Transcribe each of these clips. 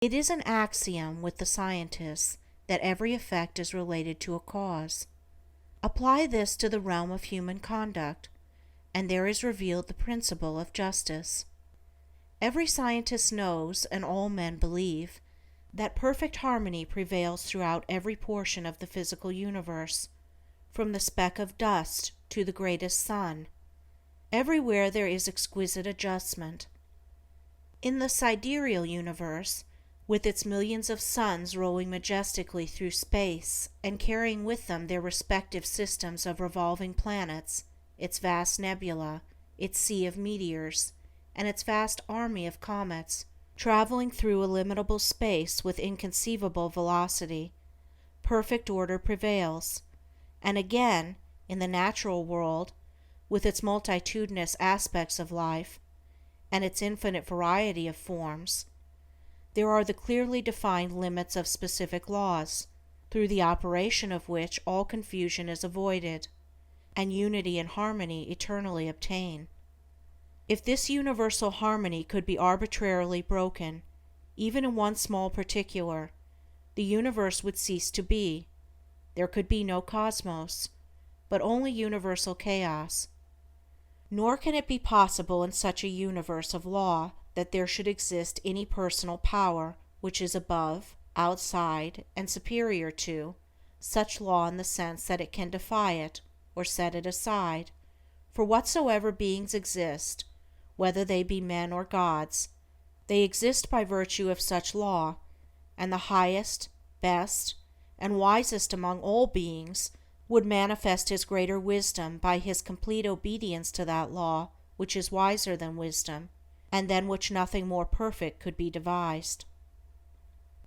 It is an axiom with the scientists that every effect is related to a cause. Apply this to the realm of human conduct, and there is revealed the principle of justice. Every scientist knows, and all men believe, that perfect harmony prevails throughout every portion of the physical universe, from the speck of dust to the greatest sun. Everywhere there is exquisite adjustment. In the sidereal universe, with its millions of suns rolling majestically through space and carrying with them their respective systems of revolving planets, its vast nebula, its sea of meteors, and its vast army of comets, traveling through illimitable space with inconceivable velocity, perfect order prevails. And again, in the natural world, with its multitudinous aspects of life, and its infinite variety of forms, there are the clearly defined limits of specific laws, through the operation of which all confusion is avoided, and unity and harmony eternally obtain. If this universal harmony could be arbitrarily broken, even in one small particular, the universe would cease to be. There could be no cosmos, but only universal chaos. Nor can it be possible in such a universe of law that there should exist any personal power which is above, outside, and superior to such law in the sense that it can defy it, or set it aside, for whatsoever beings exist, whether they be men or gods, they exist by virtue of such law, and the highest, best, and wisest among all beings would manifest his greater wisdom by his complete obedience to that law which is wiser than wisdom, and than which nothing more perfect could be devised.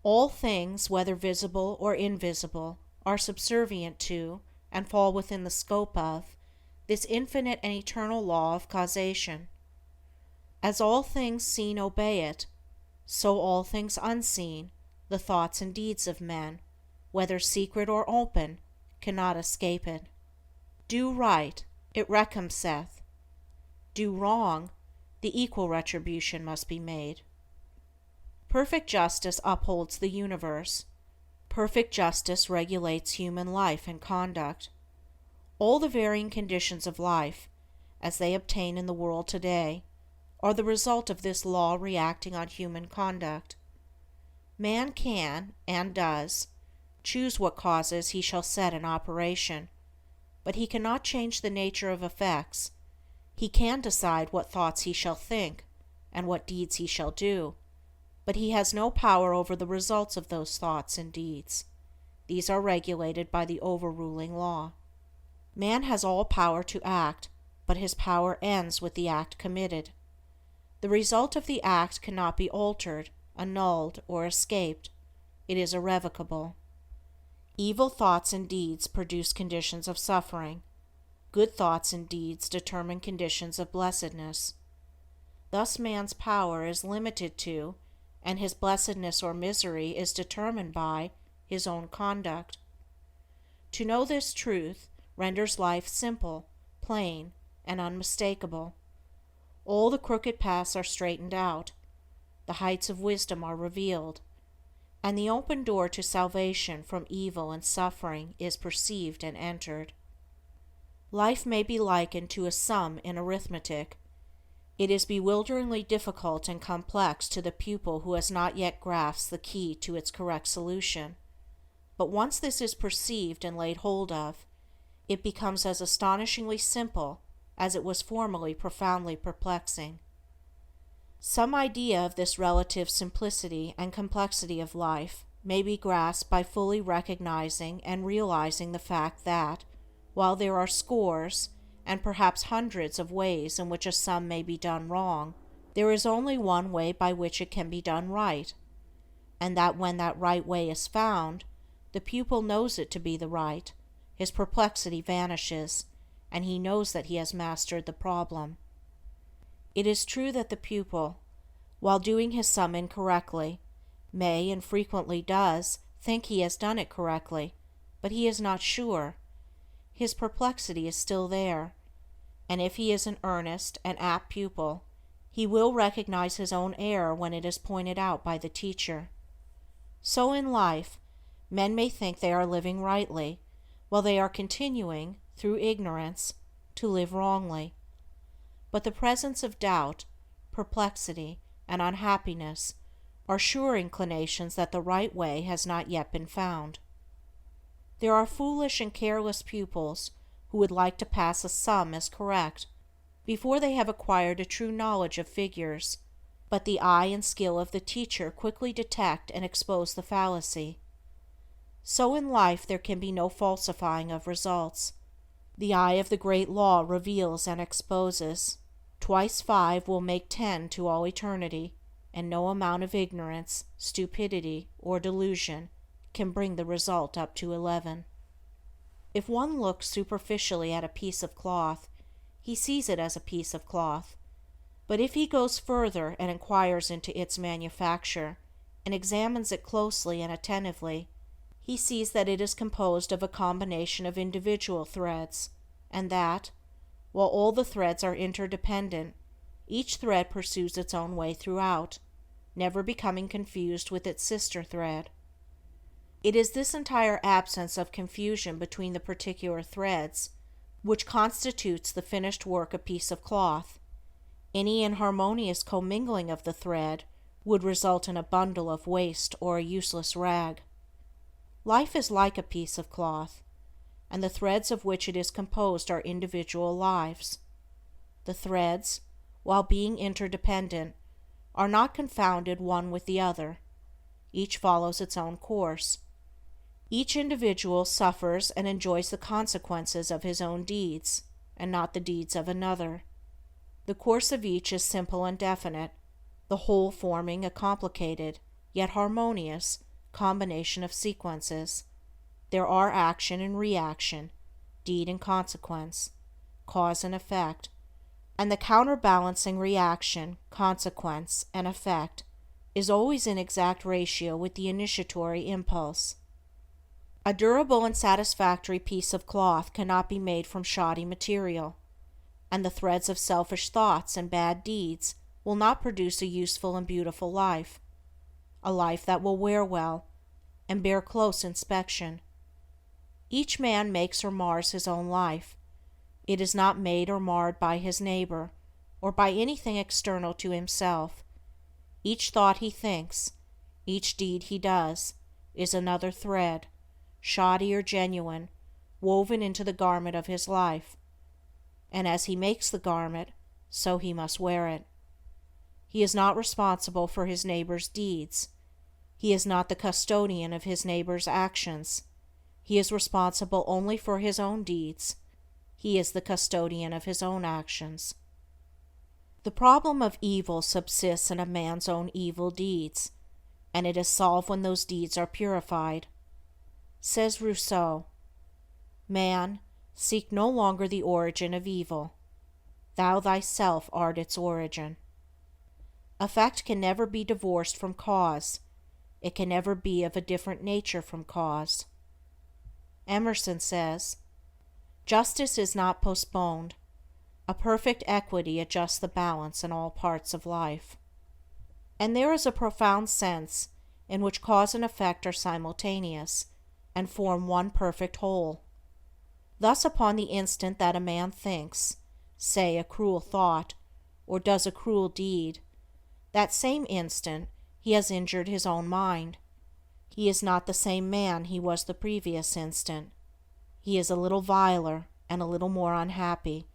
All things, whether visible or invisible, are subservient to, and fall within the scope of, this infinite and eternal law of causation. As all things seen obey it, so all things unseen, the thoughts and deeds of men, whether secret or open, cannot escape it. Do right, it recompenseth. Do wrong, the equal retribution must be made. Perfect justice upholds the universe. Perfect justice regulates human life and conduct. All the varying conditions of life, as they obtain in the world today, are the result of this law reacting on human conduct. Man can, and does, choose what causes he shall set in operation, but he cannot change the nature of effects. He can decide what thoughts he shall think, and what deeds he shall do, but he has no power over the results of those thoughts and deeds. These are regulated by the overruling law. Man has all power to act, but his power ends with the act committed. The result of the act cannot be altered, annulled, or escaped. It is irrevocable. Evil thoughts and deeds produce conditions of suffering. Good thoughts and deeds determine conditions of blessedness. Thus man's power is limited to, and his blessedness or misery is determined by, his own conduct. To know this truth renders life simple, plain, and unmistakable. All the crooked paths are straightened out, the heights of wisdom are revealed, and the open door to salvation from evil and suffering is perceived and entered. Life may be likened to a sum in arithmetic. It is bewilderingly difficult and complex to the pupil who has not yet grasped the key to its correct solution, but once this is perceived and laid hold of, it becomes as astonishingly simple as it was formerly profoundly perplexing. Some idea of this relative simplicity and complexity of life may be grasped by fully recognizing and realizing the fact that, while there are scores, and perhaps hundreds of ways in which a sum may be done wrong, there is only one way by which it can be done right, and that when that right way is found, the pupil knows it to be the right, his perplexity vanishes, and he knows that he has mastered the problem. It is true that the pupil, while doing his sum incorrectly, may, and frequently does, think he has done it correctly, but he is not sure. His perplexity is still there, and if he is an earnest and apt pupil, he will recognize his own error when it is pointed out by the teacher. So in life, men may think they are living rightly, while they are continuing, through ignorance, to live wrongly. But the presence of doubt, perplexity, and unhappiness are sure inclinations that the right way has not yet been found. There are foolish and careless pupils who would like to pass a sum as correct before they have acquired a true knowledge of figures, but the eye and skill of the teacher quickly detect and expose the fallacy. So in life there can be no falsifying of results. The eye of the great law reveals and exposes. Twice 5 will make 10 to all eternity, and no amount of ignorance, stupidity, or delusion can bring the result up to 11. If one looks superficially at a piece of cloth, he sees it as a piece of cloth. But if he goes further and inquires into its manufacture, and examines it closely and attentively, he sees that it is composed of a combination of individual threads, and that, while all the threads are interdependent, each thread pursues its own way throughout, never becoming confused with its sister thread. It is this entire absence of confusion between the particular threads which constitutes the finished work a piece of cloth. Any inharmonious commingling of the thread would result in a bundle of waste or a useless rag. Life is like a piece of cloth, and the threads of which it is composed are individual lives. The threads, while being interdependent, are not confounded one with the other. Each follows its own course. Each individual suffers and enjoys the consequences of his own deeds, and not the deeds of another. The course of each is simple and definite, the whole forming a complicated, yet harmonious, combination of sequences. There are action and reaction, deed and consequence, cause and effect, and the counterbalancing reaction, consequence, and effect is always in exact ratio with the initiatory impulse. A durable and satisfactory piece of cloth cannot be made from shoddy material, and the threads of selfish thoughts and bad deeds will not produce a useful and beautiful life, a life that will wear well and bear close inspection. Each man makes or mars his own life. It is not made or marred by his neighbor, or by anything external to himself. Each thought he thinks, each deed he does, is another thread, shoddy or genuine, woven into the garment of his life. And as he makes the garment, so he must wear it. He is not responsible for his neighbor's deeds. He is not the custodian of his neighbor's actions. He is responsible only for his own deeds. He is the custodian of his own actions. The problem of evil subsists in a man's own evil deeds, and it is solved when those deeds are purified. Says Rousseau, "Man, seek no longer the origin of evil. Thou thyself art its origin." Effect can never be divorced from cause. It can never be of a different nature from cause. Emerson says, "Justice is not postponed. A perfect equity adjusts the balance in all parts of life." And there is a profound sense in which cause and effect are simultaneous, and form one perfect whole. Thus upon the instant that a man thinks, say a cruel thought, or does a cruel deed, that same instant he has injured his own mind. He is not the same man he was the previous instant. He is a little viler and a little more unhappy,